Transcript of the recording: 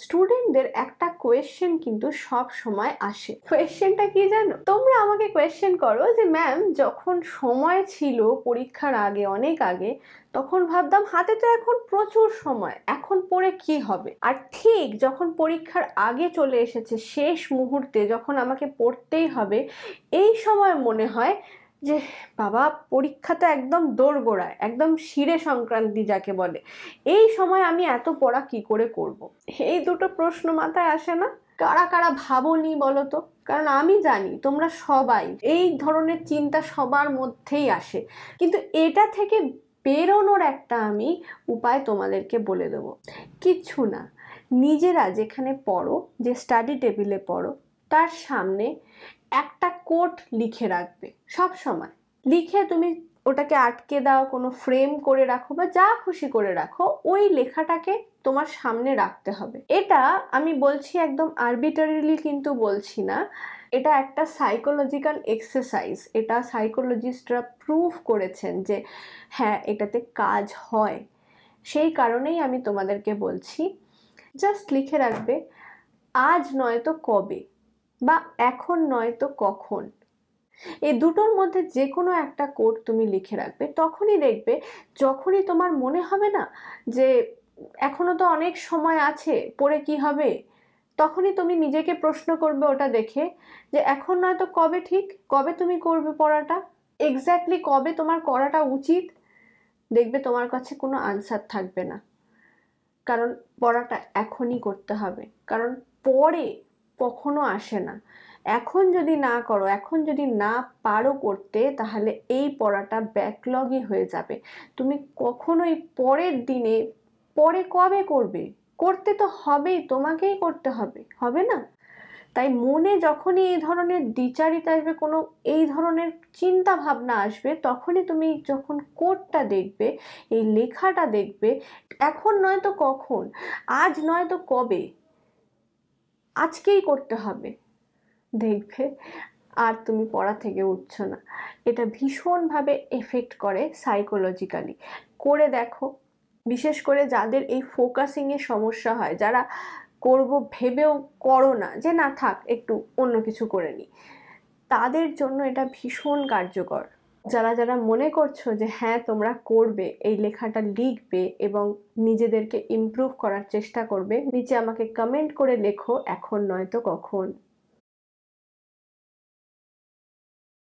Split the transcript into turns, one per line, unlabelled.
স্টুডেন্টদের একটা কোয়েশ্চেন কিন্তু সব সময় আসে। কোয়েশ্চেনটা কি জানো? তোমরা আমাকে কোয়েশ্চেন করো যে ম্যাম, যখন সময় ছিল পরীক্ষার আগে, অনেক আগে, তখন ভাবতাম হাতে তো এখন প্রচুর সময়, এখন পড়ে কি হবে। আর ঠিক যখন পরীক্ষার আগে চলে এসেছে, শেষ মুহূর্তে যখন আমাকে পড়তেই হবে, এই সময় মনে হয় যে বাবা, পরীক্ষা তো একদম দোরগোড়ায়, একদম শিরে সংক্রান্তি যাকে বলে, এই সময় আমি এত পড়া কি করে করব। এই দুটো প্রশ্ন মাথায় আসে না? কারা কারা ভাবোনি বলো তো? কারণ আমি জানি তোমরা সবাই, এই ধরনের চিন্তা সবার মধ্যেই আসে, কিন্তু এটা থেকে বেরোনোর একটা আমি উপায় তোমাদেরকে বলে দেবো। কিচ্ছু না, নিজেরা যেখানে পড়ো, যে স্টাডি টেবিলে পড়ো, তার সামনে একটা কোট লিখে রাখবে সব সময়। লিখে তুমি ওটাকে আটকে দাও, কোনো ফ্রেম করে রাখো বা যা খুশি করে রাখো, ওই লেখাটাকে তোমার সামনে রাখতে হবে। এটা আমি বলছি একদম আরবিটারিলি কিন্তু বলছি না, এটা একটা সাইকোলজিক্যাল এক্সারসাইজ। এটা সাইকোলজিস্টরা প্রুভ করেছেন যে হ্যাঁ, এটাতে কাজ হয়। সেই কারণেই আমি তোমাদেরকে বলছি, জাস্ট লিখে রাখবে আজ নয়তো কবে, বা এখন নয়তো কখন। এই দুটোর মধ্যে যে কোনো একটা কোড তুমি লিখে রাখবে। তখনই দেখবে, যখনই তোমার মনে হবে না যে এখনো তো অনেক সময় আছে, পড়ে কি হবে, তখনই তুমি নিজেকে প্রশ্ন করবে ওটা দেখে যে এখন নয়তো কবে, ঠিক কবে তুমি করবে পড়াটা, এক্স্যাক্টলি কবে তোমার করাটা উচিত। দেখবে তোমার কাছে কোনো আনসার থাকবে না, কারণ পড়াটা এখনই করতে হবে। কারণ পরে কখনো আসে না। এখন যদি না করো, এখন যদি না পারো করতে, তাহলে এই পড়াটা ব্যাকলগই হয়ে যাবে। তুমি কখনোই পরের দিনে, পরে কবে করবে, করতে তো হবেই, তোমাকেই করতে হবে, হবে না? তাই মনে যখনই এই ধরনের দ্বিচারিতা আসবে, কোনো এই ধরনের চিন্তা ভাবনা আসবে, তখনই তুমি যখন কোডটা দেখবে, এই লেখাটা দেখবে, এখন নয়তো কখন, আজ নয়তো কবে, আজকেই করতে হবে, দেখবে আর তুমি পড়া থেকে উঠছো না। এটা ভীষণভাবে এফেক্ট করে সাইকোলজিক্যালি। করে দেখো, বিশেষ করে যাদের এই ফোকাসিংয়ের সমস্যা হয়, যারা করব ভেবেও করো না, যে না থাক একটু অন্য কিছু করে নিই, তাদের জন্য এটা ভীষণ কার্যকর। যারা যারা মনে করছো যে হ্যাঁ তোমরা করবে, এই লেখাটা লিখবে এবং নিজেদেরকে ইমপ্রুভ করার চেষ্টা করবে, নিচে আমাকে কমেন্ট করে লেখো এখন নয়তো কখন।